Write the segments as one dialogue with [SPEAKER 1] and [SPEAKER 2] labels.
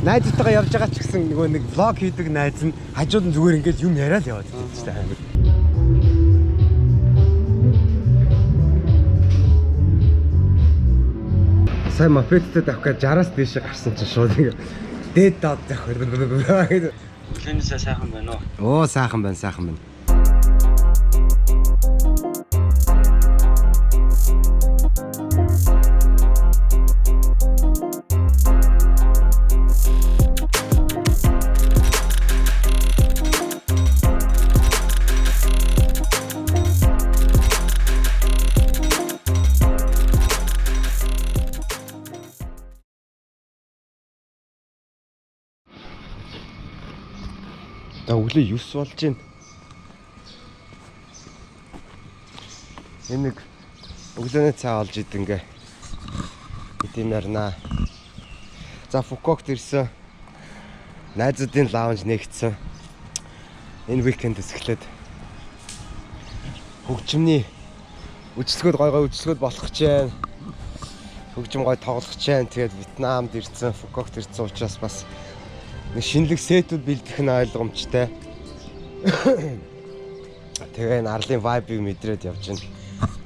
[SPEAKER 1] найзтайгаа явж байгаа ч гэсэн нөгөө нэг влог хийдэг найз нь хажууд нь зүгээр ингээд юм яриа л яваад байна шүү дээ. Сайн мопедтэй давхаа 60-аас дээш гарсан чинь шууд ингээд дээд доод завх.
[SPEAKER 2] Өглөөнөөсөө сайхан байна уу?
[SPEAKER 1] Оо сайхан байна, сайхан байна. Өглөө 9 болж байна. Энэ нэг өглөөний цай олж идэг ингээ идэм ярнаа. За Фукокт ирсэн. Найзуудын лаунж нэгдсэн. Энэ уикендээс эхлээд хөгжмний үжилсгүүд гой үжилсгүүд болох гэж байна. Хөгжим гой тоглох гэж байна. Тэгээд Вьетнамд ирсэн, Фукокт ирсэн учраас бас шинэлэг сетүүд бэлдэх нь ойлгомжтой. Тэгээ энэ арлын вайбыг мэдрээд явж байна.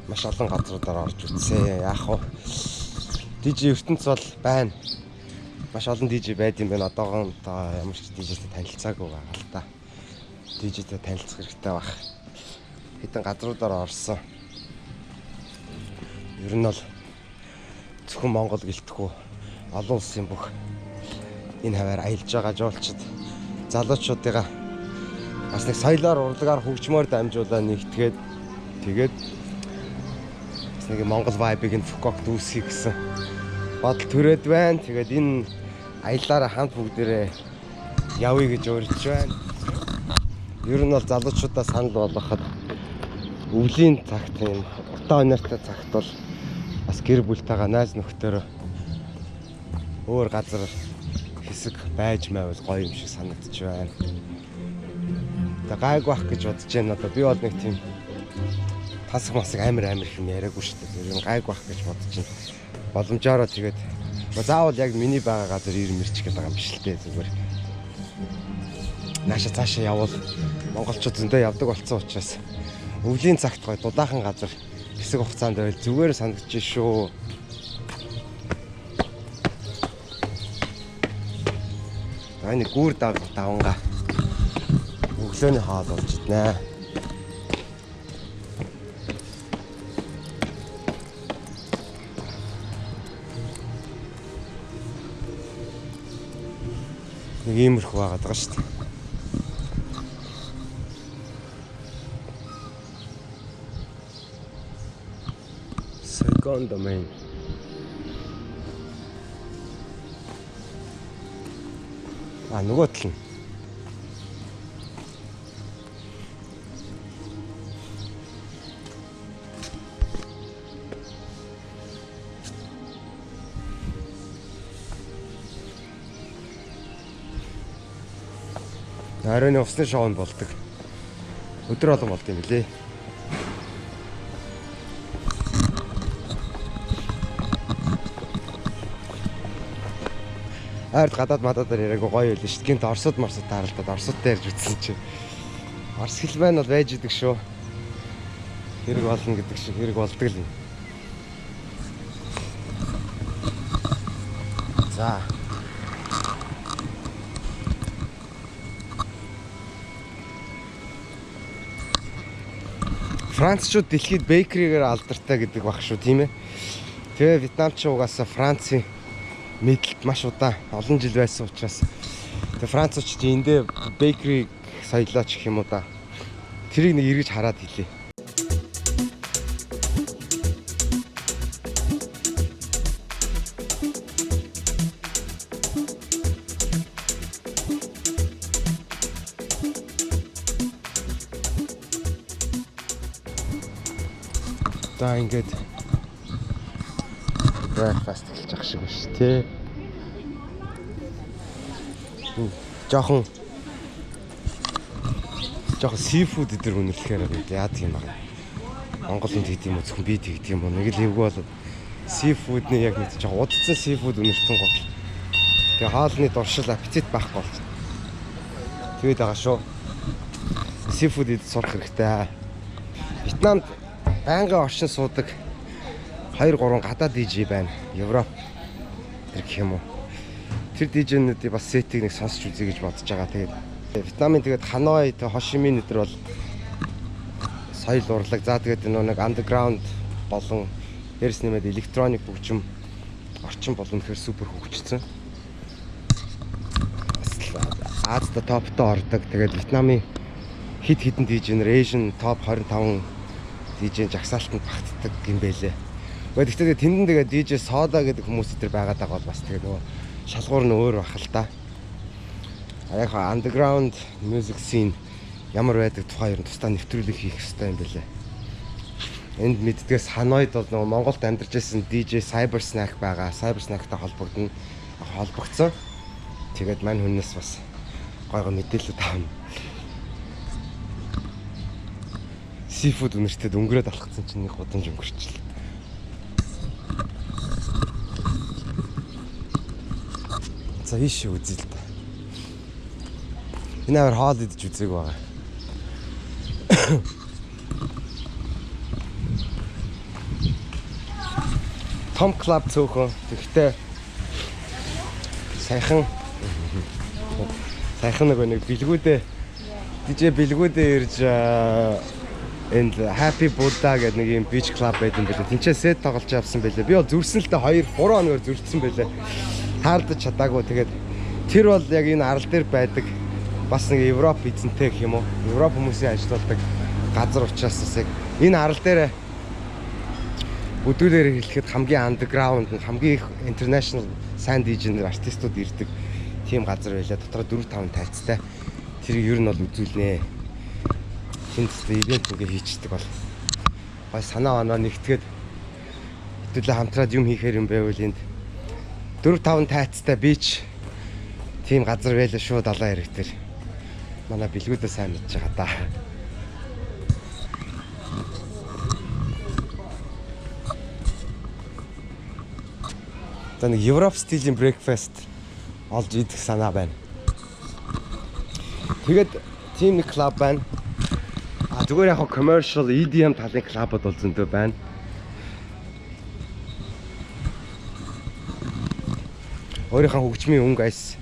[SPEAKER 1] Маш олон газруудаар орж үзсэн. Яах вэ? DJ ертөнц бол байна. Маш олон DJ байд юм байна. Одоогоо ямар ч DJ-тэй танилцаагүй байгаа л та. DJ-тэй танилцах хэрэгтэй баг. Хэдэн газруудаар орсон. Ер нь бол зөвхөн Монгол гэлтэхгүй олон улсын бүх энэ хаваар аялж байгаа жуулчид залуучуудыгаа бас нэг соёлоор урлагаар хөгжмөөр дамжуулаад нэгтгээд тэгээд бас нэг Монгол вайбыг энэ Фукокт үүсгэх гэсэн бодол төрөөд байна. Тэгээд энэ аяллаараа хамт бүгдээрээ явъя гэж урьж байна. Ер нь бол залуучуудаа санал болгоход өвлийн цагт юм утаа өнөртэй цагт бол бас гэр бүлтэйгээ найз нөхдөөр өөр газар хэсэг байж байвал гоё юм шиг санагдаж байна. Тэгээ гайг бах гэж бодож байна. Одоо би бол нэг тийм тасах масаг амар юм яриаггүй шүү дээ. Тэр гайг бах гэж бодож байна. Боломжоор тэгээд заавал яг миний байгаа газар ирмэрч гэдэг юм биш л дээ. Зүгээр нааша цаашаа явбал монголчууд зөндөө явдаг болсон учраас өвлийн цагт гоё дудаахан газар хэсэг хугацаанд байл зүгээр санагдаж шүү. Ани гүр даванга өглөөний хаал болж иднэ. Нэг иймэрхүү байгаад байгаа шүү дээ. Second domain. Нөгөө тал нь. Оройн усны шоунд болдог. Өдөр болгон болд юм билээ. Ард гадаад мададаар яриаг гоё байл шүү. Гинт Оросд марсад тааралдаад Оросдтой ярьж үзсэн чи. Орос хэл маань бол байж идэг шүү. Хэрэг болно гэдэг шиг хэрэг болдог л юм. За. Францчууд дэлхийд бейкригээр алдартай гэдэг баг шүү, тийм ээ. Тэгээ Вьетнамч угаасаа Францын мэдлэлд маш удаан олон жил байсан учраас тэгээ Францууд эндээ бейкри соёлооч гэх юм уу да. Тэрийг нэг эргэж хараад хэлээ. За ингээд breakfast хэлж ах шиг биш тий. Жохон seafood эдэр үнэрлэхээр яадаг юм байна. Монголд хийдэг юм уу зөвхөн би тэгдэг юм уу? Нэг л эвгүй бол seafood-ны яг нэг жоохон удацсан seafood үнэртэн гол Тэгээ хоолны дуршил аппетит байхгүй болсон. Тэгээд байгаа шүү. Seafood идэж сурах хэрэгтэй. Вьетнамд байнгын оршин суудаг 2-3 гадаад DJ байна. Европ тэр гэх юм уу. Тэр DJ-нүүдийн бас сетийг нэг сонсч үзье гэж бодож байгаа. Тэгээд Вьетнамын тэгээд Ханой, Хошимин өдр бол соёл урлаг. За тэгээд нэг underground болон дээрс нэмээд электроник хөгжим орчин болон тэгэхээр супер хөгжсөн. Азда топтоо ордог. Тэгээд Вьетнамын хит хитэн DJ Asian Top 25 DJ жагсаалтанд багтдаг юм байлээ. Гэхдээ тэндэн тэгээ DJ Soda гэдэг хүмүүс өдр байгаад байгаа бол бас тэгээ нөгөө шалгуур нь өөр бах л да. Яг underground music scene ямар байдаг тухай ер нь тусдаа нэвтрүүлэг хийх хэрэгтэй юм байлээ. Энд мэддгээс Ханоид бол нөгөө Монголд амьдарч байсан DJ Cyber Snack байгаа. Cyber Snack-тай холбогдсон. Тэгээд мань хүнээс бас гойго мэдээлэлүүд авна. Seafood үнэртэд өнгөрөөд алхацсан чинь нэг гудамж өнгөрчлээ. За ийш үзье л да. Энэ аваар хоол идэж үзээг байгаа. Том клуб цөөхөн. Тэгэхдээ сайхан нэг бэлгүүдээ DJ бэлгүүдээ ирж энд Happy Buddha гэдэг нэг юм beach club байдаг юм билээ. Тинчээ сет тоглож явсан байлээ. Би бол зүрсэн л дээ 2-3 хоногор зүрхсэн байлээ. Таардаж чадаагүй. Тэгээд тэр бол яг энэ арал дээр байдаг бас нэг Европ эзэнтэй гэх юм уу? Европ хүмүүсийн ажилладаг газар учраас яг энэ арал дээр өдөрөөр хэлэхэд хамгийн underground, хамгийн их international сайн DJ-нэр артистууд ирдэг тийм газар байлаа. Дотроо 4-5 тайцтай. Тэрийг ер нь бол үзүүлнэ. Тэнд ивент ингээ хийчихдэг бол гой санаа оноо нэгтгээд хэдүүлээ хамтраад юм хийхээр юм байвал энд 4-5 тайцтай бич тийм газар байлаа шүү далайн хэрэг тэр. Манай бэлгүүдээ сайн мэдж байгаа да. Нэг Европ стилийн breakfast олж идэх санаа байна. Тэгээд тийм нэг клуб байна. Зүгээр яг commercial EDM талын клубуд бол зөндөө байна. Өөрийнхөө хөгжмийн өнгө айс,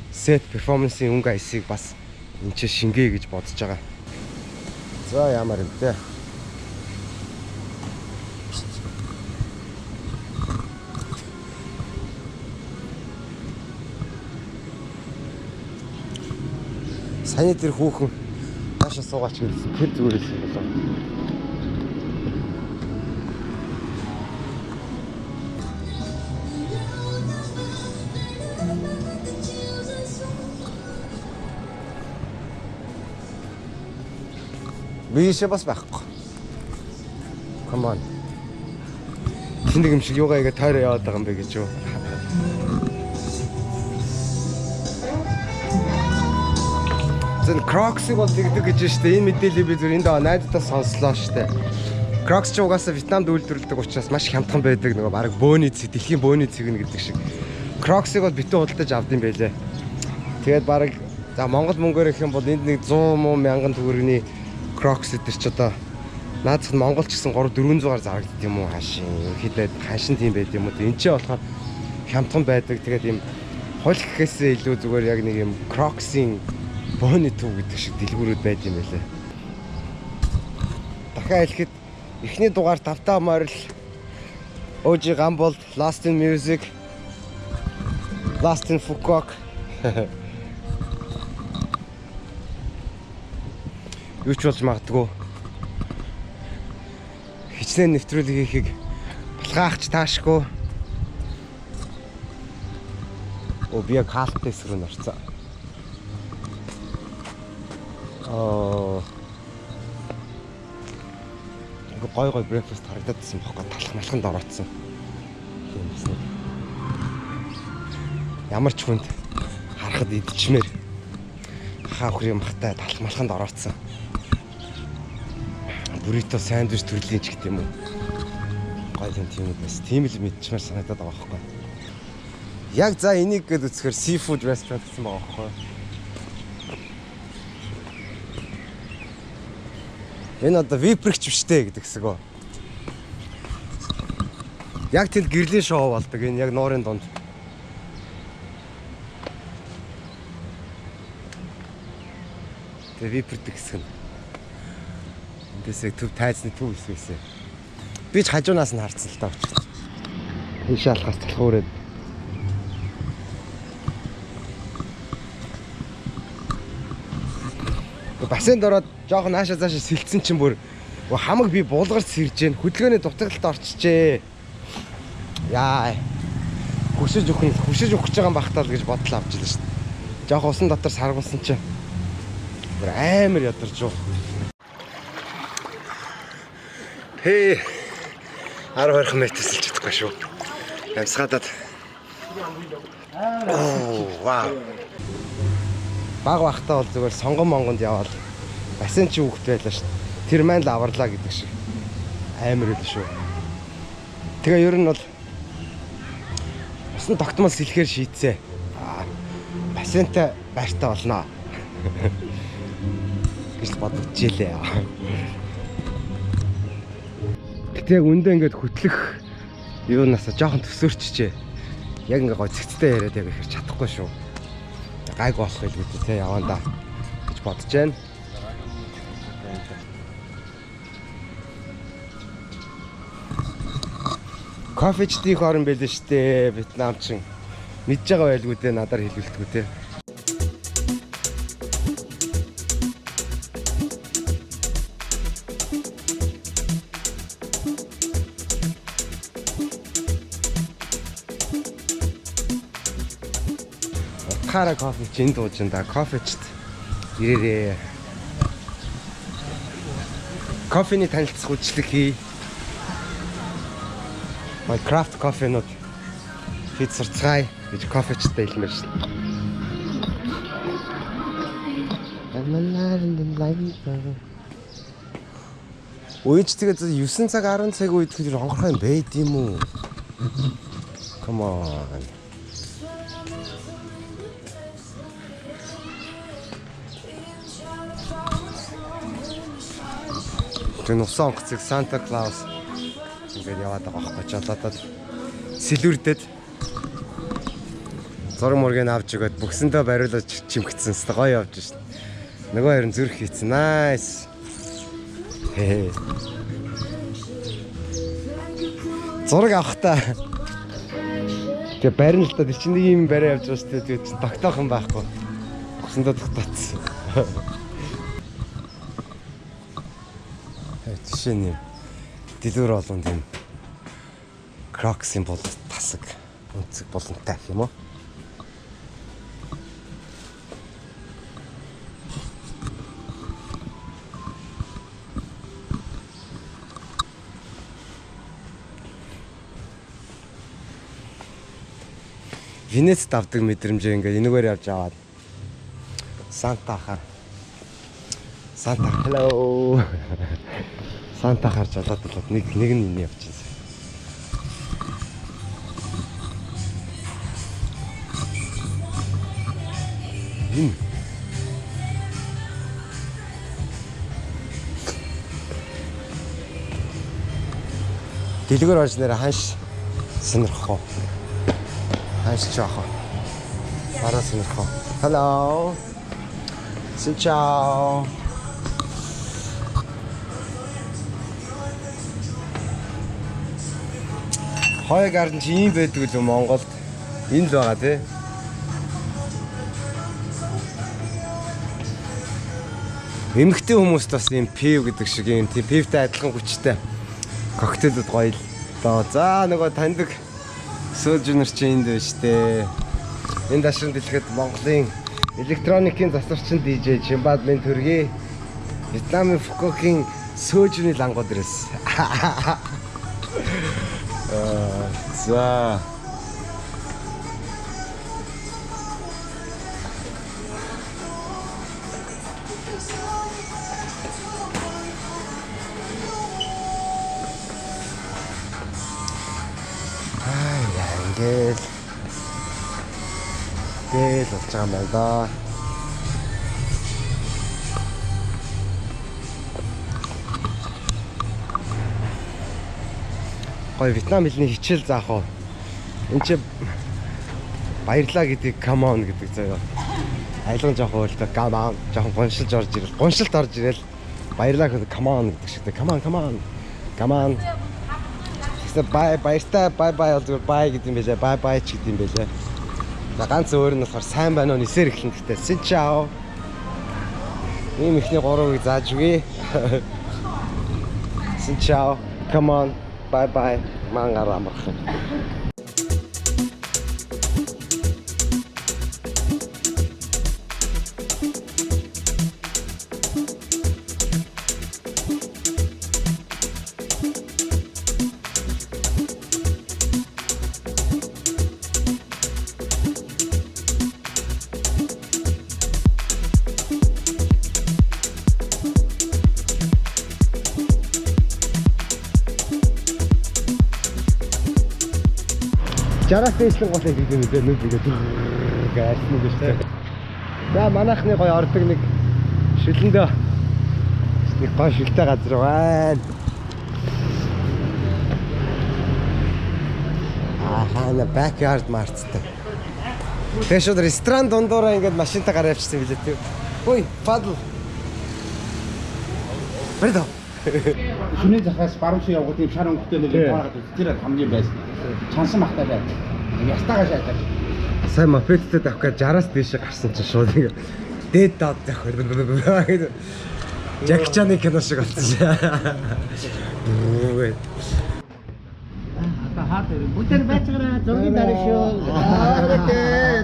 [SPEAKER 1] set performance-ийн өнгө айсыг бас энэ ч шингээ гэж бодож байгаа. За ямар юм те. Саяны тэр хүүхэн таашаа суугаач гэсэн тэр зүгээр хэлсэн болоо. Бишээ бас байхгүй. Come on. Тэнэг юм шиг юугаа игээ тойроо яваад байгаа юм бэ гэж юу? Зэн Crocs-ыг бол тэгдэг гэж штэ. Энэ мэдээллийг би зөв энд найдтаас сонслоо штэ. Crocs ч угаасаа Вьетнамд үйлдвэрлэдэг учраас маш хямдхан байдаг. Нөгөө баг бөөний цэг, дэлхийн бөөний цэг гэдэг шиг. Crocs-ыг бол битүү худалдаж авд юм байлээ. Тэгээд баг за Монгол мөнгөөр их юм бол энд нэг 100 мянган төгрөгийн Crocs дээр ч одоо наадах нь Монгол ч гэсэн 300-400-аар зарагддаг юм уу хаашин. Ерөнхийдөө хашин тийм байд юм уу. Энд ч болохоор хямдхан байдаг. Тэгээд ийм хол гэхээсээ илүү зүгээр яг нэг юм Crocs-ийн бооны төв гэдэг шиг дэлгүүрүүд байд юм байлээ. Дахиад хэлэхэд эхний дугаар тавтаа морил OG Gambol, Lost in Music, Lost in Fukok. Юу ч болж магадгүй. Хичнээн нэвтрүүлэг хийхийг балгаахч таашгүй. Би яг хаалттай эсрэг нь орцсон. Гой breakfast харагдадсан бохоггүй талах малханд ороодсон. Тийм байна. Ямар ч хүнд харахад идчихмээр хаах юм хтай талах малханд ороодсон. Burrito sandwich төрлийн ч гэдэг юм уу. Гой тийм үү бас. Тийм л мэдчмээр санагдаад байгаа байхгүй. Яг за энийг гээд үзэхээр seafood restaurant гэсэн байгаа байхгүй. Энэ одоо випрэгч биштэй гэдэг хэсэг үү. Яг тэнд гэрлийн шоу болдог. Энэ яг нуурын дунд. Тэгээ випрэгдэг хэсэг нь. Эндээсээ төв тайзны төв хэсгээс. Би ч хажуунаас нь харцсан л таа очиж. Хиншээ алхаас талхуурээд. Бассейнд ороод жоохон наашаа цаашаа сэлцсэн чинь бүр хамаг би булгарч сэрж гэн хөдөлгөөний дутагдлалд орчжээ. Яа. Хүсэж өгөх гэж байгаа юм бахтаа л гэж бодлоо авч илээ шүү дээ. Жоох усан дотор саргуулсан чинь бүр амар ядарч юу. Хээ 12 метр сэлж чадахгүй шүү. Амсгаадаад. Оо вау. Баг бахтаа бол зүгээр сонгон монгонд яваал. Бассейн чи хүүхд байлаа шүү. Тэр маань л аварлаа гэдэг шиг. Амар үл шүү. Тэгээ ер нь бол усан тогтмол сэлэхээр шийдсэ. Бассейнтай байртай болно. гэж бодож илээ. Гэтэ яг үндэ ингээд хөтлөх юунаас жоохон төсөөрчжээ. Яг ингээ гой цэгцтэй яриад яг ихэр чадахгүй шүү. Гайг болох хэлбэл тэ явандаа гэж бодож байна. Кофечдийн хорон байлээ штэ Вьетнамчин. Мэдж байгаа байлгүй дээ надаар хэлүүлдэггүй те. Хара кофе чин дуужинда кофечд ирээрээ. Кофений танилцах үйлчлэг хий. Craft кофенууд хэд сурцгаая гэж кофечдтэй хэлмээр шин. Ууч тэгээд 9 цаг 10 цаг үед тэр хонгорхой юм байд юм уу? Come on. Тэр нусан онгоцыг Санта Клаус ингээд яваад байгаа байхгүй ч одоо сэлүүрдэд зураг мөргийг авч өгöd бүксэндээ бариулаад чимгцсэн хэвээр гоё явж шин. Нөгөө хоёр нь зүрх хийцэн. Nice. Зураг авахтаа тэгээ барин л та тэр чинь нэг юм барай явж байгаа шүү дээ. Тэгээ тогтоохон байхгүй. Бүксэндээ тогтоцсон. Жишээ нь дэлгүүр олон тийм Crocs-ийн бол тасаг өнцөг болонтай юм уу? Венец давдаг мэдрэмжээ ингээд энэгээр явж аваад Санта hello. Санта харж олоод нэг нь явчихсан. Дэлгүүр орж нэрэ ханш сонирхоо. Ханш чаахаа. Бараа сонирхоо. Hello. Xin chào. Хой гарн чи юм байдаг л Монголд энэ л байгаа тий. Эмэгтэй хүмүүст бас юм пив гэдэг шиг юм тий пивтэй адилхан хүчтэй коктейлүүд гоё л доо. За нөгөө таньдаг сүүлжүнэр чи энд байна штэ. Энэ дашин дэлгэхэд Монголын электроникийн засварчин DJ Чимбадмын төргий Вьетнамын Фукокийн сөөжний лангууд ирээс. За. Ингээд Тэгэл болж байгаа юм байна да. Гой Вьетнам хэлний хичээл заах уу. Энд чи баярлаа гэдэг come on гэдэг заяа. Айлган жоох өөртөө come on жоох гоншилж орж ирэл. Гоншилт орж ирэл. Баярлаа гэдэг come on гэдэг шиг. Come on come on. Come on. Тэгсэн bye баяртай bye bye бол зүгээр bye гэдэг юм байлаа. Bye bye ч гэдэг юм байлаа. За ганц өөр нь болохоор сайн байна уу нисээр эхлэн гэхдээ sin ciao. Ийм ихний 3-ыг зааж үгүй. Sin ciao. Come on. Bye bye. Мангара амарх. Жарах дэслэн гол их юм дээ нүд игээд гайсан гэж тийм. За манайхны гой ордог нэг шилэндээ нэг гой шилтэй газар байна. Хана backyard martтай. Тэгээ шууд ресторан дундуураа ингээд машинтаа явчихсан билээ тийм. Ой, падл. Бэрдэ.
[SPEAKER 3] Шүний захаас баруун шиг явгад тийм шар өнгөтэй нэг таараад тэр хамгийн байсан. Чансан махтай байв. Ястагаа шаатаа.
[SPEAKER 1] Сайн мопедтэй тавих гэж 60-аас дээш гарсан чинь шууд ингэ дээд доод тавих. Жаки Чаны кино шиг болсон.
[SPEAKER 3] Ата хаад бүтэр байцгараа зургийн дараа шүү.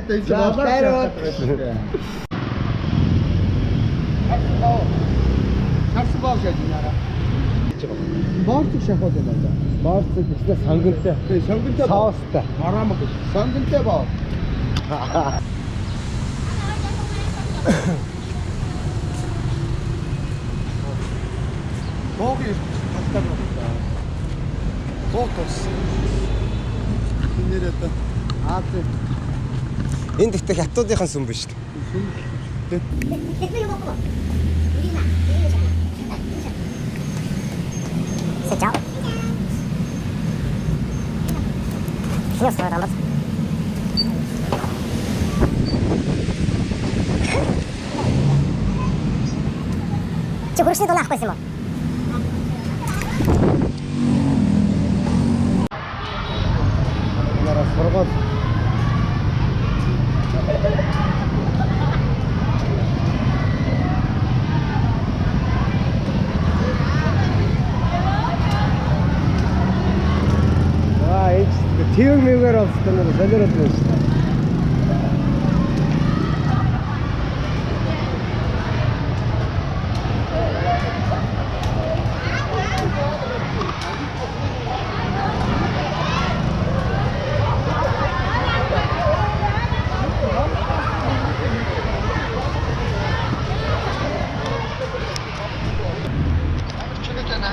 [SPEAKER 3] Тэ Харсбоо гэж нэраа. Боорт шахаад байна.
[SPEAKER 1] Боорт гэснээр сонгонтой.
[SPEAKER 3] Тий, сонгонтой
[SPEAKER 1] соостой.
[SPEAKER 3] Марамаг сонгонтой боо. Боги татдаг байна. Фокус. Нэрэтэ.
[SPEAKER 1] Энд ихтэй хятадынхан сүм биш үү?
[SPEAKER 4] Ciao. Sino sono damat? Чи хуршны дунаа авах байсан юм уу?
[SPEAKER 1] Нараа сургал. TV мэгэр олсон нь солиорол байна шүү дээ.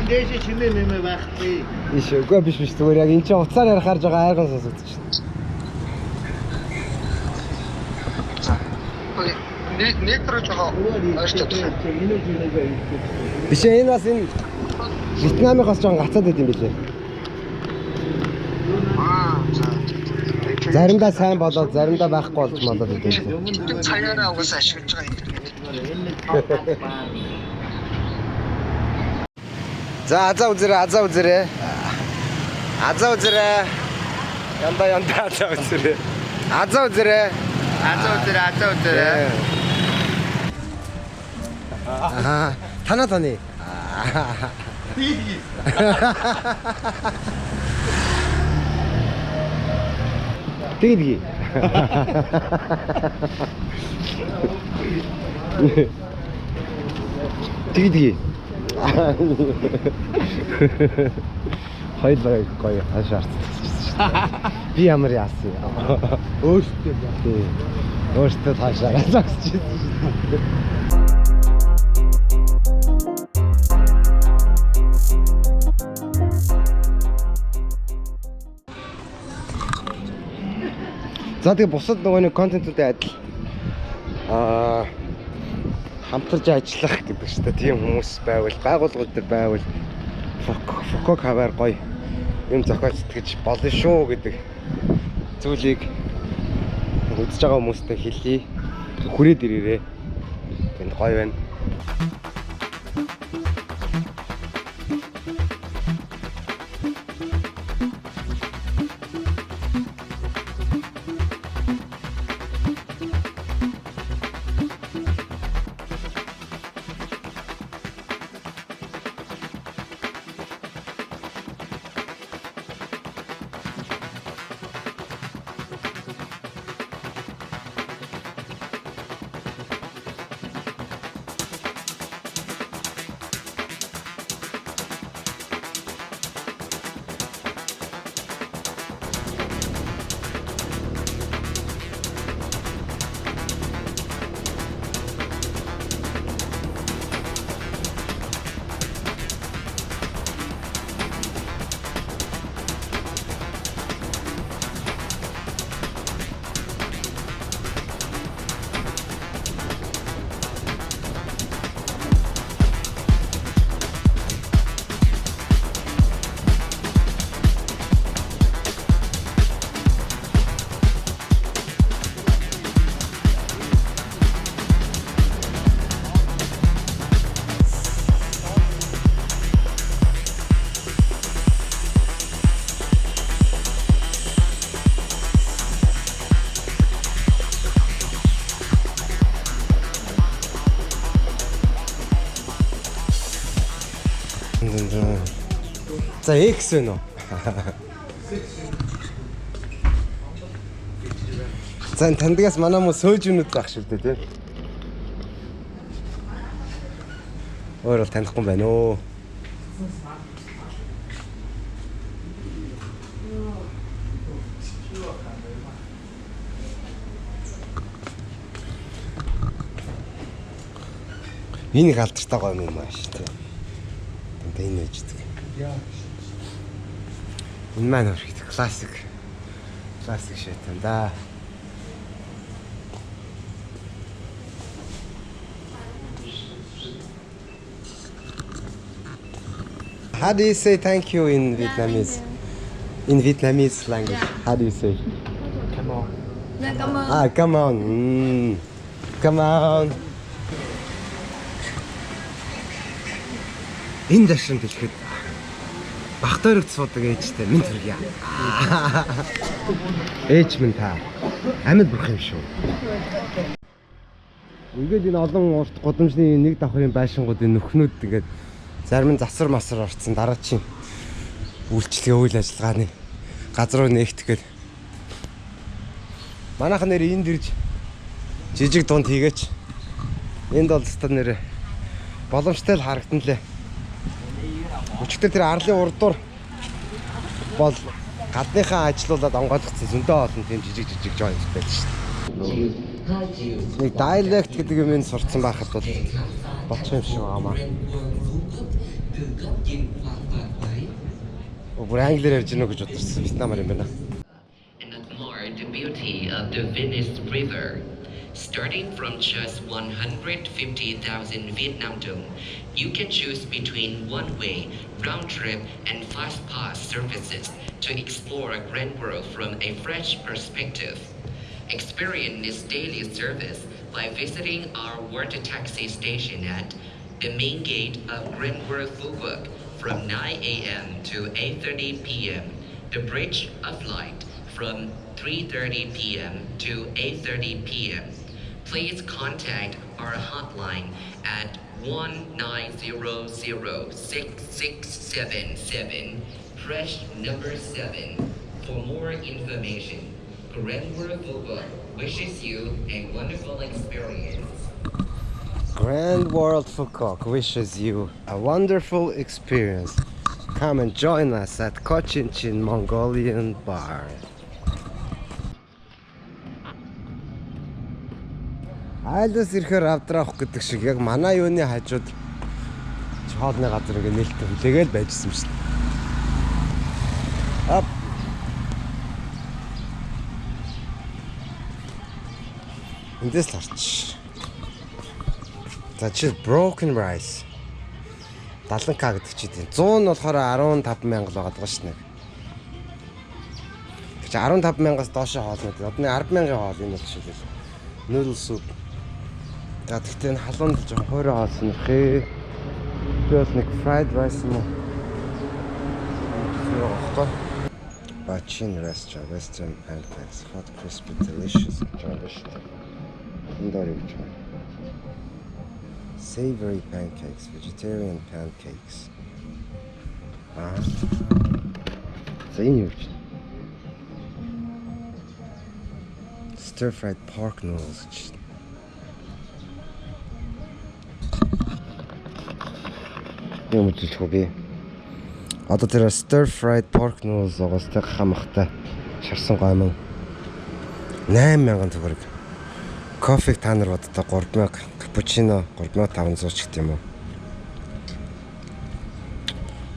[SPEAKER 3] Дээш чимээ мэмэ байхгүй.
[SPEAKER 1] Иш үгүй биш зүгээр яг энэ чинь уцаар ярих харж байгаа айрган сонсогдож байна.
[SPEAKER 3] Некро жоо ааштай.
[SPEAKER 1] Биш энэ бас энэ Вьетнамыгаас жоохон гацаад байт юм билээ. Заримдаа сайн болоод заримдаа байхгүй болж болоод байт юм.
[SPEAKER 3] Цагаараа угаасаа ашиглаж байгаа юм.
[SPEAKER 1] За азаа үзэрээ. Азаа үзэрээ. Янда азаа үзэрээ. Азаа үзэрээ. Аа, танаа таны. Тэдги. Тэдги. Хоёр баг гоё хашаарт. Би ямар яасан юм.
[SPEAKER 3] Өөртөө.
[SPEAKER 1] Өөртөө таашаа загсч. За тэгээ бусад нөгөө нэг контентуудын адил хамтарч ажиллах гэдэг ч тийм хүмүүс байвал, байгууллагууд төр байвал фоко кавер гоё юм зохиож сэтгэж болно шүү гэдэг зүйлийг үзэж байгаа хүмүүстээ хэлье. Хүрээд ирээрээ. Тэнд гоё байна. За X вэ нөө. За тандгаас манай мө сөөжнүүд байх шүү дээ тийм. Өөрөө танихгүй байна оо. Энэ их алдартай гоё юм аа шүү дээ. Энэ ээждэг. Энэ маань үргэлж классик шит юм да. How do you say thank you in Vietnamese? In Vietnamese language, how do you say?
[SPEAKER 5] Come on.
[SPEAKER 6] Dạ cảm ơn.
[SPEAKER 1] Ah, come on. Come on. Энэ дашин хэлэхэд бах дөрөгт суудаг ээжтэй минь төргийа. Ээж минь та амьд бурх юм шүү. Ингээд энэ олон урт гудамжны нэг давхрын байшингуудын нөхнүүд ингээд зарим нь засвар масар орцсон дараачийн үйлчлэгээ үйл ажиллагааны газар руу нээгтгэхэд манайхан нэр энд ирж жижиг дунд хийгээч. Энд бол өстө нэр боломжтой л харагдан лээ. Өчигдөр тэр арлын урдуур бол гадныхаа ажиллуулаад онгойлгоцсон зөндөө олон тийм жижиг joint байдаг шүү дээ. Нэг dialect гэдэг юм ин сурцсан байхад бол болчих юм шиг байгаамаа. Өөр англиар ярьж гэнэ гэж бодсон. Вьетнамаар юм байна.
[SPEAKER 7] And admire the beauty of the Venice River. Starting from just 150,000 Vietnam dong, you can choose between one-way, round-trip, and fast-pass services to explore Grand World from a fresh perspective. Experience this daily service by visiting our water taxi station at the main gate of Grand World Phu Quoc from 9 a.m. to 8:30 p.m. The Bridge of Light from 3:30 p.m. to 8:30 p.m. Please contact our hotline at 19006677, press number 7 for more information. Grand World Phu Quoc wishes you a wonderful experience.
[SPEAKER 1] Grand World Phu Quoc wishes you a wonderful experience. Come and join us at Cochin Chin Mongolian Bar. Айлдас ирэхээр авдраах гэдэг шиг яг манай юуны хажууд хоолны газар ингээ нээлттэй хүлээгээл байжсэн юм шин. Ап. Эндээс л орч. За чи broken rice 70к гэдэг чи тийм 100 нь болохоор 15,000 л байгаа шүү дээ. Тэг чи 15,000-аас доош хоолнод. Одны 10,000-ийн хоол энэ болчихлоо. Noodle soup. За тэгтээ халуунд жоохон хойроо хоол сонирхээ. Би бол нэг fried rice юм уу? Bachin restaurant, Western pancakes, hot, crispy, delicious. Savory pancakes, vegetarian pancakes. Stir-fried pork noodles. Юм үзүүлэх би. Одоо тэр stir-fried pork noodles угаастай хамахтай шарсан гомон 8,000 төгрөг. Кофег та нар боддоо 3,000, капучино 3,500 ч гэдэм үү.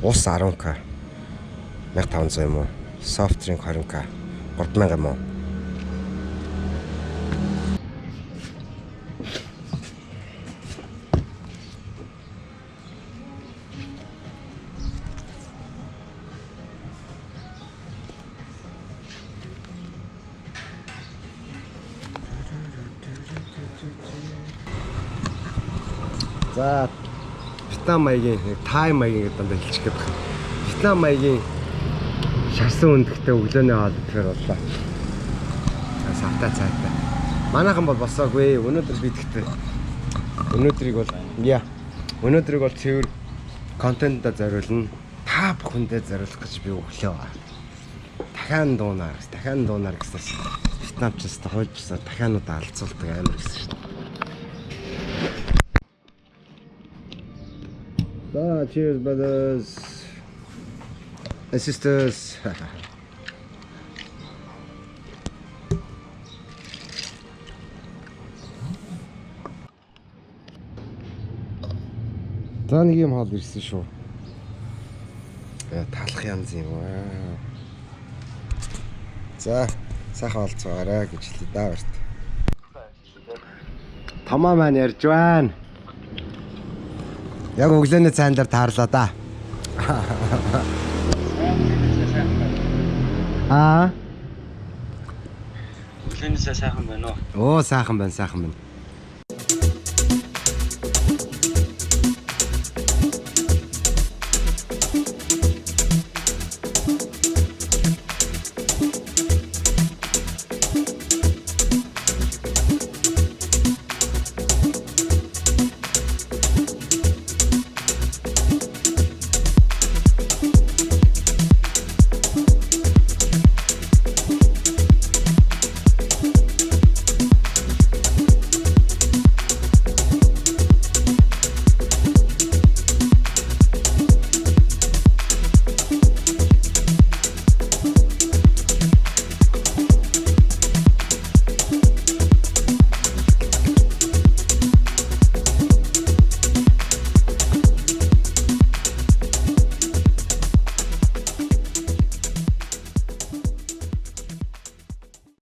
[SPEAKER 1] Ус 10к 1,500 юм уу? Soft drink 20к 3,000 юм уу? За Вьетнам маягийн, Тай маягийн гэдэг дандаа хэлчих гээд байна. Вьетнам маягийн шарсан өндөгтэй өглөөний хоол идэхээр боллоо. Савтай цайтай. Манайхан бол босоогүй. Өнөөдөр би тэгтээ өнөөдрийг бол цэвэр контентод зориулна. Та бүхэндээ зориулах гэж би өглөө. Дахиад дуунаар гэснээр Вьетнамчаас хойжсаа дахиануудаа алцуулдаг амар гэсэн шүү дээ. Cheers, brothers and sisters. За нэг юм хаал ирсэн шүү. Талах янз юм аа. За сайхан олцгоорой гэж хэлээ даа барт. Тамаа маань ярьж байна. Яг өглөөний цайн дээр таарлаа да.
[SPEAKER 2] Өглөөнийсээ сайхан байна уу?
[SPEAKER 1] Оо сайхан байна.